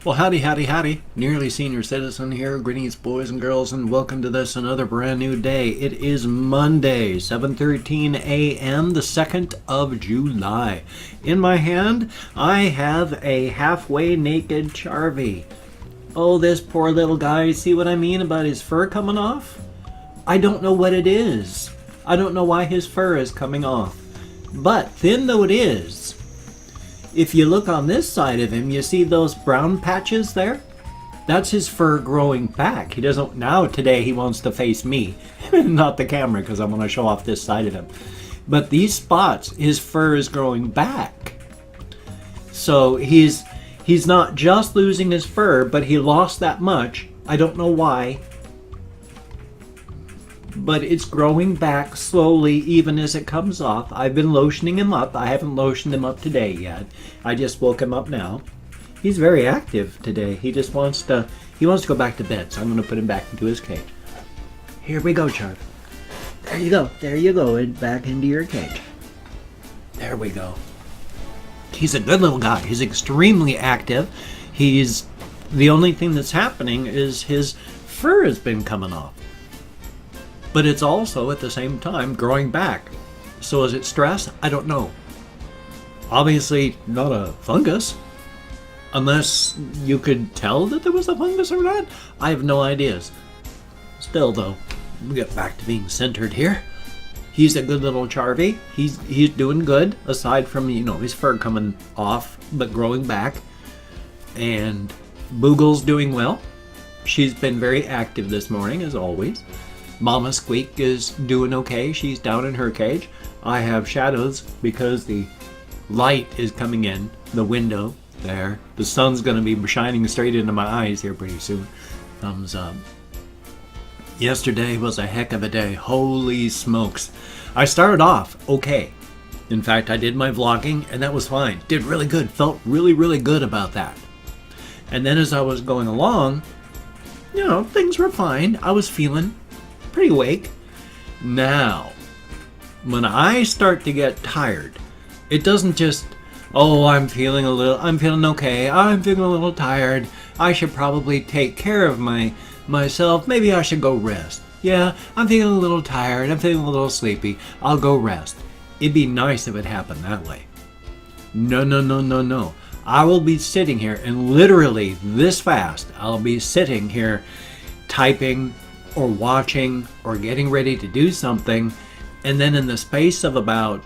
Well, howdy, howdy, howdy. Nearly senior citizen here. Greetings, boys and girls, and welcome to this another brand new day. It is Monday, 7:13 a.m., the 2nd of July. In my hand, I have a halfway naked Charvy. Oh, this poor little guy. See what I mean about his fur coming off? I don't know what it is. I don't know why his fur is coming off. But thin though it is, if you look on this side of him, you see those brown patches there? That's his fur growing back. He doesn't, now today he wants to face me, not the camera because I want to show off this side of him. But these spots, his fur is growing back. So he's not just losing his fur, but he lost that much. I don't know why. But it's growing back slowly even as it comes off. I've been lotioning him up. I haven't lotioned him up today yet. I just woke him up now. He's very active today. He just wants to go back to bed, so I'm going to put him back into his cage. Here we go, Charv. There you go. There you go. And back into your cage. There we go. He's a good little guy. He's extremely active. The only thing that's happening is his fur has been coming off. But it's also, at the same time, growing back. So is it stress? I don't know. Obviously, not a fungus. Unless you could tell that there was a fungus or not. I have no ideas. Still, though, we get back to being centered here. He's a good little Charvy. He's doing good, aside from, his fur coming off, but growing back. And Boogle's doing well. She's been very active this morning, as always. Mama Squeak is doing okay. She's down in her cage. I have shadows because the light is coming in the window there. The sun's going to be shining straight into my eyes here pretty soon. Thumbs up. Yesterday was a heck of a day. Holy smokes. I started off okay. In fact, I did my vlogging and that was fine. Did really good. Felt really, really good about that. And then as I was going along, things were fine. I was feeling pretty awake. Now, when I start to get tired, it doesn't just, I'm feeling okay, I'm feeling a little tired, I should probably take care of myself, maybe I should go rest. Yeah, I'm feeling a little tired, I'm feeling a little sleepy, I'll go rest. It'd be nice if it happened that way. No. I will be sitting here, and literally this fast, I'll be sitting here typing or watching or getting ready to do something, and then in the space of about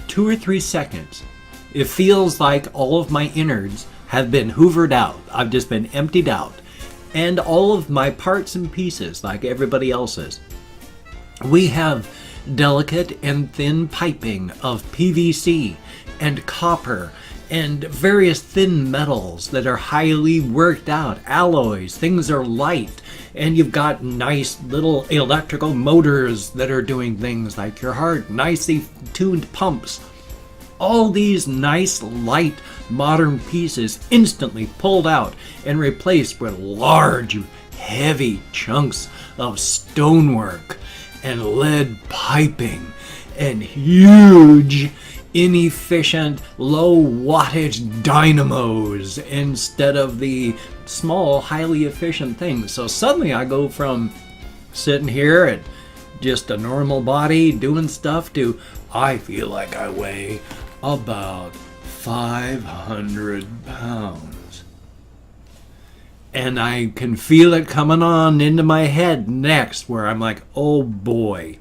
2 or 3 seconds, it feels like all of my innards have been hoovered out. I've just been emptied out. And all of my parts and pieces, like everybody else's. We have delicate and thin piping of PVC and copper and various thin metals that are highly worked out, alloys, things are light, and you've got nice little electrical motors that are doing things like your heart, nicely tuned pumps. All these nice, light, modern pieces instantly pulled out and replaced with large, heavy chunks of stonework and lead piping and huge, inefficient, low wattage dynamos instead of the small, highly efficient things. So suddenly I go from sitting here at just a normal body doing stuff to I feel like I weigh about 500 pounds. And I can feel it coming on into my head next where I'm like, oh boy.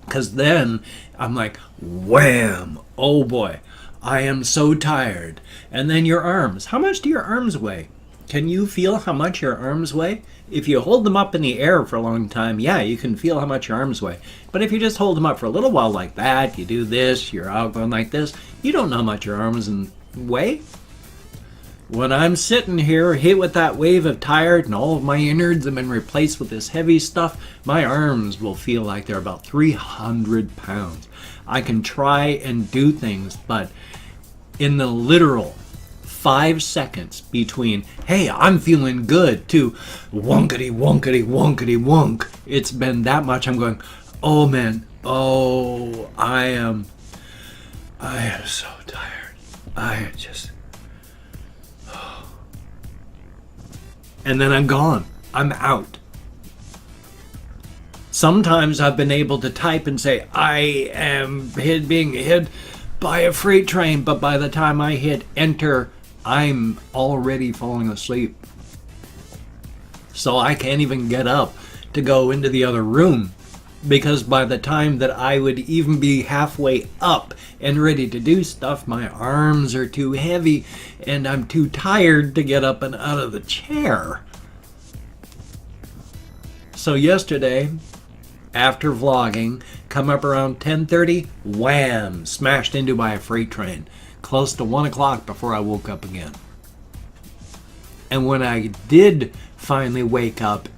Because then I'm like, wham, oh boy, I am so tired. And then your arms. How much do your arms weigh? Can you feel how much your arms weigh? If you hold them up in the air for a long time, yeah, you can feel how much your arms weigh. But if you just hold them up for a little while like that, you do this, you're out going like this, you don't know how much your arms weigh. When I'm sitting here hit with that wave of tired and all of my innards have been replaced with this heavy stuff, my arms will feel like they're about 300 pounds. I can try and do things, but in the literal 5 seconds between, hey, I'm feeling good, to wonkety, wonkety, wonkety, wonk, it's been that much. I'm going, oh man, oh, I am so tired. and then I'm gone. I'm out. Sometimes I've been able to type and say, I am being hit by a freight train, but by the time I hit enter, I'm already falling asleep. So I can't even get up to go into the other room, because by the time that I would even be halfway up and ready to do stuff, my arms are too heavy and I'm too tired to get up and out of the chair. So yesterday, after vlogging, come up around 10:30, wham, smashed into by a freight train, close to 1 o'clock before I woke up again. And when I did finally wake up,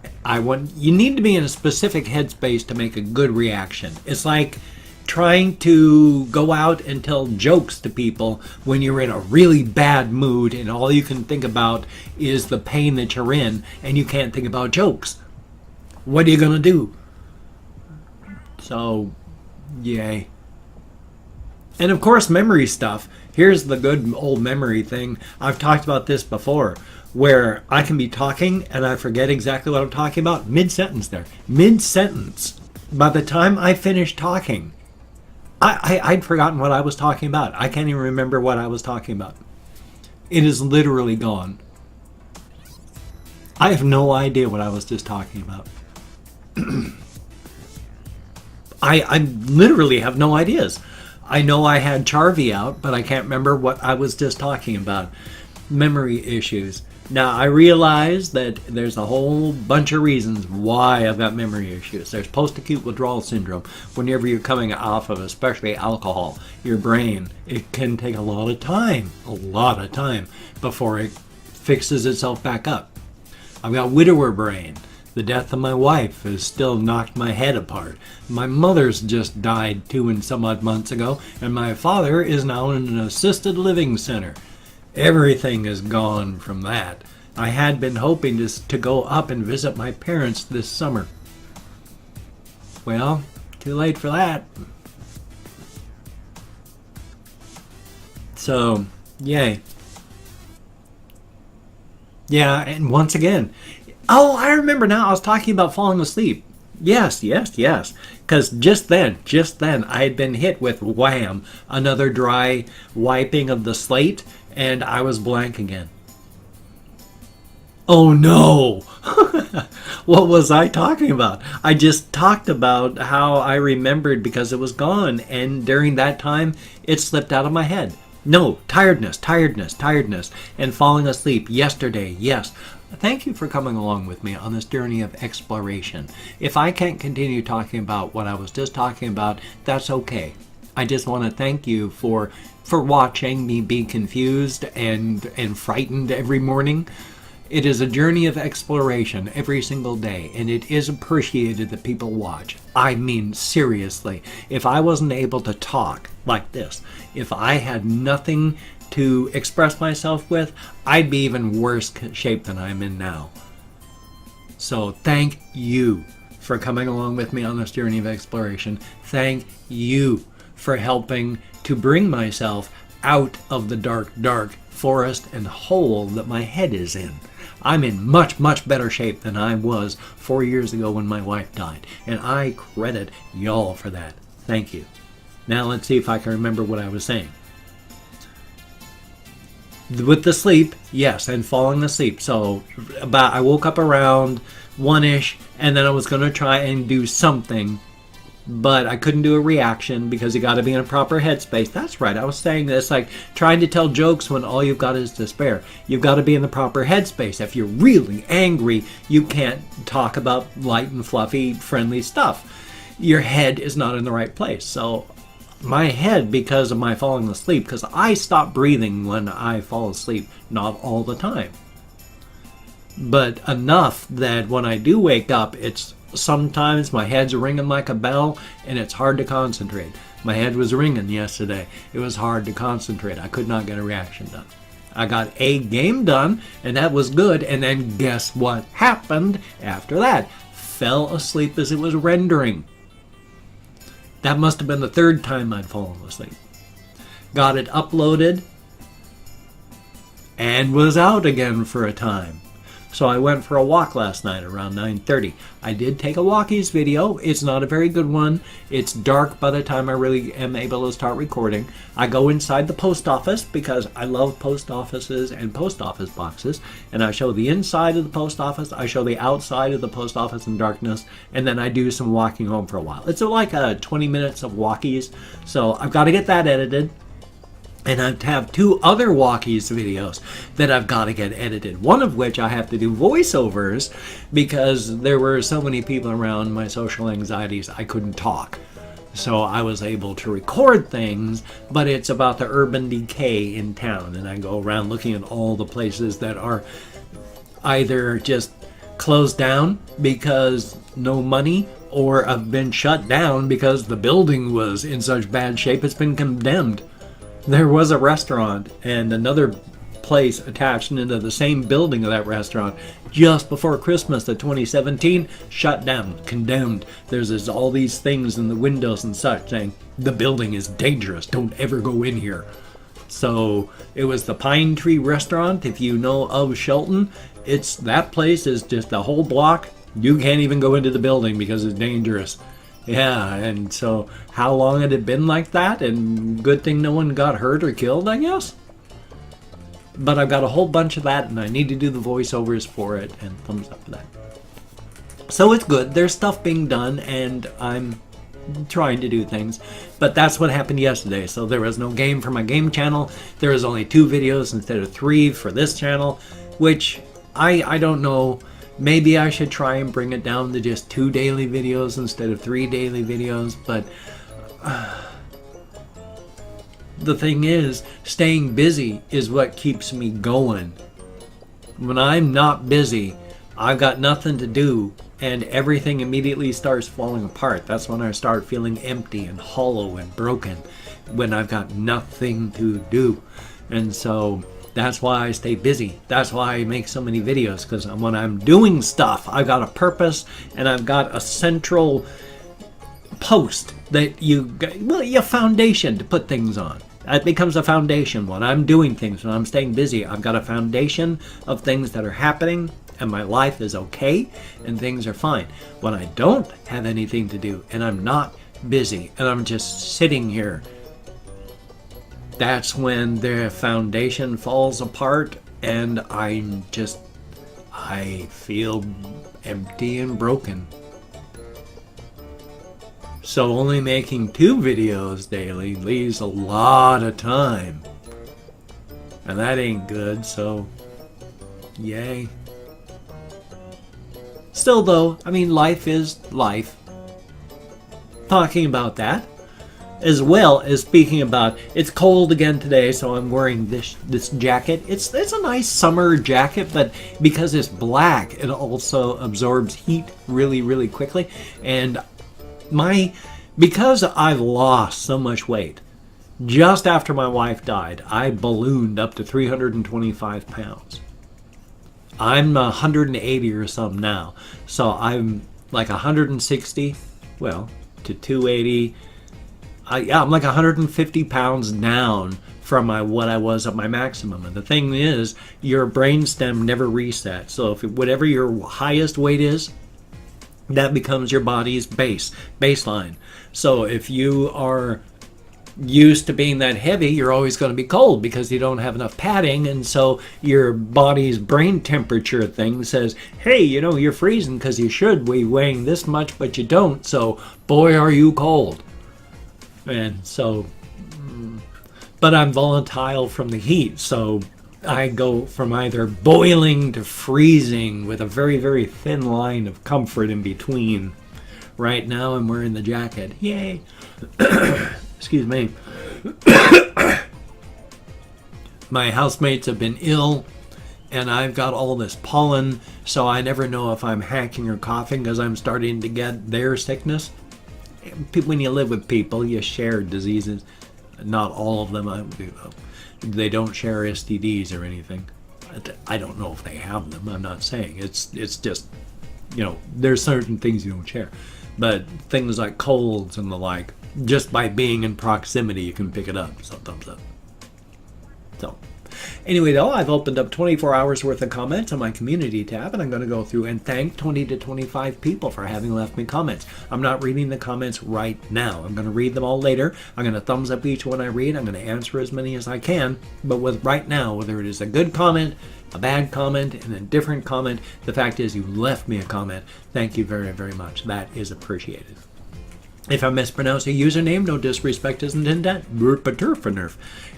you need to be in a specific headspace to make a good reaction. It's like trying to go out and tell jokes to people when you're in a really bad mood and all you can think about is the pain that you're in and you can't think about jokes. What are you going to do? So, yay. And of course, memory stuff. Here's the good old memory thing. I've talked about this before, where I can be talking and I forget exactly what I'm talking about mid-sentence there. Mid-sentence. By the time I finish talking, I'd forgotten what I was talking about. I can't even remember what I was talking about. It is literally gone. I have no idea what I was just talking about. I literally have no ideas. I know I had Charvy out, but I can't remember what I was just talking about. Memory issues. Now, I realize that there's a whole bunch of reasons why I've got memory issues. There's post-acute withdrawal syndrome. Whenever you're coming off of, especially alcohol, your brain, it can take a lot of time before it fixes itself back up. I've got widower brain. The death of my wife has still knocked my head apart. My mother's just died 2 and some odd months ago, and my father is now in an assisted living center. Everything is gone from that. I had been hoping to go up and visit my parents this summer. Well, too late for that. So, yay. Yeah, and once again, oh, I remember now, I was talking about falling asleep. Yes. Because just then, I had been hit with wham, another dry wiping of the slate, and I was blank again. Oh no! What was I talking about? I just talked about how I remembered because it was gone, and during that time, it slipped out of my head. No, tiredness, and falling asleep yesterday, yes. Thank you for coming along with me on this journey of exploration. If I can't continue talking about what I was just talking about, that's okay. I just want to thank you for watching me be confused and frightened every morning. It is a journey of exploration every single day, and it is appreciated that people watch. I mean, seriously, if I wasn't able to talk like this, if I had nothing to express myself with, I'd be even worse shape than I'm in now. So thank you for coming along with me on this journey of exploration. Thank you for helping to bring myself out of the dark forest and hole that my head is in. I'm in much better shape than I was 4 years ago when my wife died, and I credit y'all for that. Thank you. Now let's see if I can remember what I was saying. With the sleep, yes, and falling asleep. So I woke up around 1-ish, and then I was going to try and do something, but I couldn't do a reaction because you got to be in a proper headspace. That's right, I was saying this, like trying to tell jokes when all you've got is despair. You've got to be in the proper headspace. If you're really angry, you can't talk about light and fluffy, friendly stuff. Your head is not in the right place. So my head, because of my falling asleep, because I stop breathing when I fall asleep, not all the time, but enough that when I do wake up, it's sometimes my head's ringing like a bell and it's hard to concentrate. My head was ringing yesterday. It was hard to concentrate. I could not get a reaction done. I got a game done, and that was good, and then guess what happened after that? Fell asleep as it was rendering. That must have been the 3rd time I'd fallen asleep. Got it uploaded and was out again for a time. So I went for a walk last night around 9:30. I did take a walkies video. It's not a very good one. It's dark by the time I really am able to start recording. I go inside the post office because I love post offices and post office boxes. And I show the inside of the post office. I show the outside of the post office in darkness. And then I do some walking home for a while. It's like 20 minutes of walkies. So I've got to get that edited. And I have 2 other walkies videos that I've got to get edited. One of which I have to do voiceovers because there were so many people around my social anxieties I couldn't talk. So I was able to record things, but it's about the urban decay in town. And I go around looking at all the places that are either just closed down because no money, or have been shut down because the building was in such bad shape it's been condemned. There was a restaurant and another place attached into the same building of that restaurant just before Christmas of 2017, shut down, condemned. There's all these things in the windows and such saying, the building is dangerous, don't ever go in here. So it was the Pine Tree Restaurant. If you know of Shelton, that place is just a whole block. You can't even go into the building because it's dangerous. Yeah, and so how long had it been like that? And good thing no one got hurt or killed, I guess. But I've got a whole bunch of that, and I need to do the voiceovers for it, and thumbs up for that. So it's good. There's stuff being done, and I'm trying to do things. But that's what happened yesterday. So there was no game for my game channel. There was only 2 videos instead of 3 for this channel, which I don't know. Maybe I should try and bring it down to just 2 daily videos instead of 3 daily videos, but the thing is, staying busy is what keeps me going. When I'm not busy, I've got nothing to do, and everything immediately starts falling apart. That's when I start feeling empty and hollow and broken, when I've got nothing to do. And so that's why I stay busy. That's why I make so many videos, because when I'm doing stuff, I've got a purpose and I've got a central post that a foundation to put things on. It becomes a foundation when I'm doing things, when I'm staying busy. I've got a foundation of things that are happening, and my life is okay and things are fine. When I don't have anything to do and I'm not busy and I'm just sitting here, that's when the foundation falls apart, and I feel empty and broken. So only making 2 videos daily leaves a lot of time, and that ain't good, so yay. Still though, I mean, life is life. Talking about that, as well as speaking about, it's cold again today, so I'm wearing this jacket. It's a nice summer jacket, but because it's black, it also absorbs heat really, really quickly. And because I've lost so much weight, just after my wife died, I ballooned up to 325 pounds. I'm 180 or something now, so I'm like 160, to 280. I'm like 150 pounds down from what I was at my maximum. And the thing is, your brainstem never resets. So if whatever your highest weight is, that becomes your body's baseline. So if you are used to being that heavy, you're always going to be cold because you don't have enough padding. And so your body's brain temperature thing says, hey, you're freezing because you should be weighing this much, but you don't. So boy, are you cold. And so, but I'm volatile from the heat, so I go from either boiling to freezing with a very, very thin line of comfort in between. Right now I'm wearing the jacket. Yay! Excuse me. My housemates have been ill, and I've got all this pollen, so I never know if I'm hacking or coughing because I'm starting to get their sickness. When you live with people, you share diseases. Not all of them. They don't share STDs or anything. I don't know if they have them. I'm not saying. It's just, there's certain things you don't share. But things like colds and the like, just by being in proximity, you can pick it up. So thumbs up. So Anyway, though, I've opened up 24 hours worth of comments on my community tab, and I'm going to go through and thank 20 to 25 people for having left me comments. I'm not reading the comments right now. I'm going to read them all later. I'm going to thumbs up each one I read. I'm going to answer as many as I can. But with right now, whether it is a good comment, a bad comment, and a different comment, the fact is you left me a comment. Thank you very, very much. That is appreciated. If I mispronounce a username, no disrespect is intended.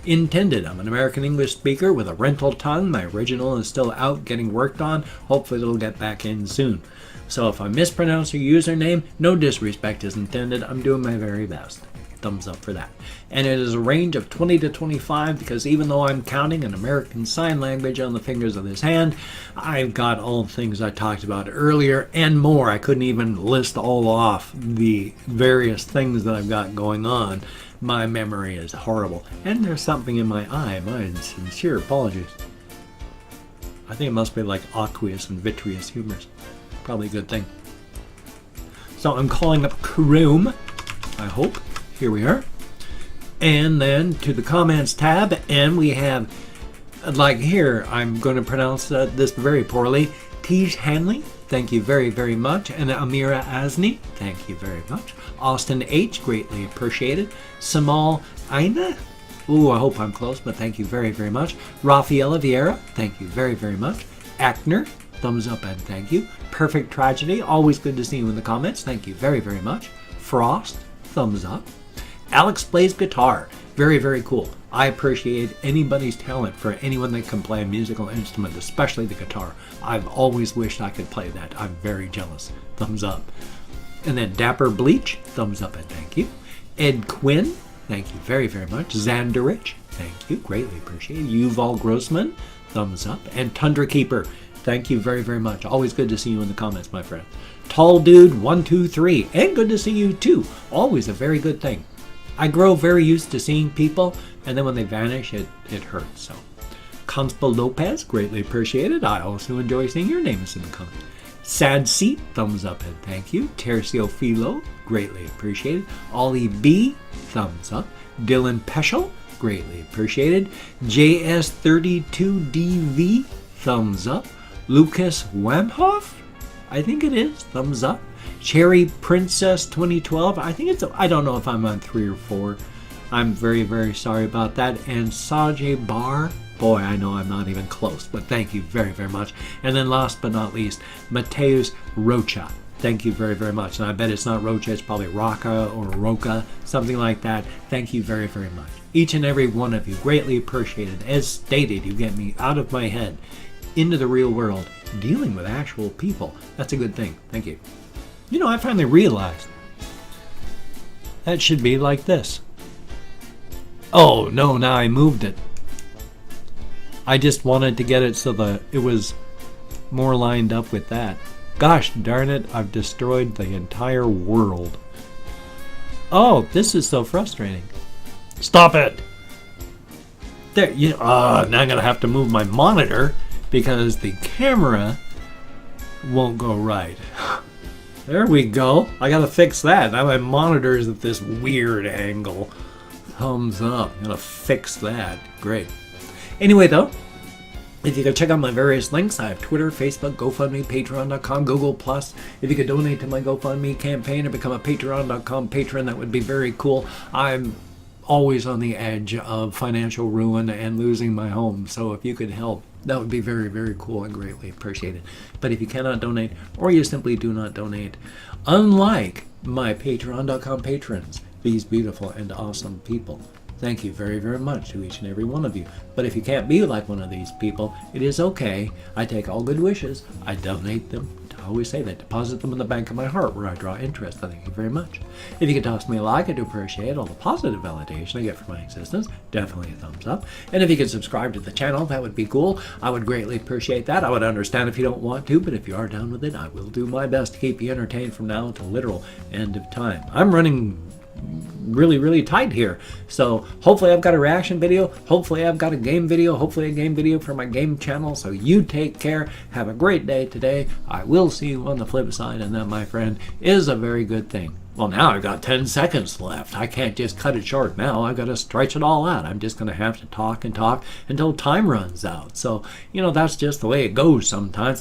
Intended. I'm an American English speaker with a rental tongue. My original is still out, getting worked on. Hopefully it'll get back in soon. So if I mispronounce your username, no disrespect is intended. I'm doing my very best. Thumbs up for that. And it is a range of 20 to 25 because even though I'm counting an American Sign Language on the fingers of this hand, I've got all the things I talked about earlier and more. I couldn't even list all off the various things that I've got going on. My memory is horrible. And there's something in my eye. My sincere apologies. I think it must be like aqueous and vitreous humors. Probably a good thing. So I'm calling up Chrome, I hope. Here we are. And then to the comments tab, and we have, like here, I'm going to pronounce this very poorly, Tej Hanley, thank you very, very much. And Amira Asni, thank you very much. Austin H, greatly appreciated. Samal Aina, ooh, I hope I'm close, but thank you very, very much. Rafaela Vieira, thank you very, very much. Ackner, thumbs up and thank you. Perfect Tragedy, always good to see you in the comments, thank you very, very much. Frost, thumbs up. Alex plays guitar. Very, very cool. I appreciate anybody's talent for anyone that can play a musical instrument, especially the guitar. I've always wished I could play that. I'm very jealous. Thumbs up. And then Dapper Bleach, thumbs up and thank you. Ed Quinn, thank you very, very much. Zanderich, thank you. Greatly appreciated. Yuval Grossman, thumbs up. And Tundra Keeper, thank you very, very much. Always good to see you in the comments, my friend. Tall Dude 123, and good to see you too. Always a very good thing. I grow very used to seeing people, and then when they vanish, it hurts. So, Conspa Lopez, greatly appreciated. I also enjoy seeing your names in the comments. Sad Seat, thumbs up and thank you. Tercio Philo, greatly appreciated. Ollie B, thumbs up. Dylan Peschel, greatly appreciated. JS32DV, thumbs up. Lucas Wamhoff, I think it is, thumbs up. Cherry Princess 2012, I think I don't know if I'm on 3 or 4. I'm very, very sorry about that. And Sajay Bar, boy, I know I'm not even close, but thank you very, very much. And then last but not least, Mateus Rocha. Thank you very, very much. And I bet it's not Rocha, it's probably Raka or Roca, something like that. Thank you very, very much. Each and every one of you, greatly appreciated. As stated, you get me out of my head, into the real world, dealing with actual people. That's a good thing. Thank you. You know, I finally realized that should be like this. Oh, no, now I moved it. I just wanted to get it so that it was more lined up with that. Gosh darn it, I've destroyed the entire world. Oh, this is so frustrating. Stop it! There, now I'm going to have to move my monitor because the camera won't go right. There we go. I gotta fix that. Now my monitor is at this weird angle. Thumbs up. I'm gonna fix that. Great. Anyway, though, if you could check out my various links, I have Twitter, Facebook, GoFundMe, Patreon.com, Google+. If you could donate to my GoFundMe campaign or become a Patreon.com patron, that would be very cool. I'm always on the edge of financial ruin and losing my home, so if you could help, that would be very, very cool and greatly appreciated. But if you cannot donate, or you simply do not donate, unlike my Patreon.com patrons, these beautiful and awesome people, thank you very, very much to each and every one of you. But if you can't be like one of these people, it is okay. I take all good wishes. I donate them. I always say that. Deposit them in the bank of my heart where I draw interest. Thank you very much. If you could toss me a like, I do appreciate all the positive validation I get for my existence. Definitely a thumbs up. And if you could subscribe to the channel, that would be cool. I would greatly appreciate that. I would understand if you don't want to, but if you are down with it, I will do my best to keep you entertained from now until literal end of time. I'm running really, really tight here. So hopefully I've got a reaction video. Hopefully I've got a game video. Hopefully a game video for my game channel. So you take care. Have a great day today. I will see you on the flip side. And that, my friend, is a very good thing. Well, now I've got 10 seconds left. I can't just cut it short now. I've got to stretch it all out. I'm just going to have to talk and talk until time runs out. So, that's just the way it goes sometimes.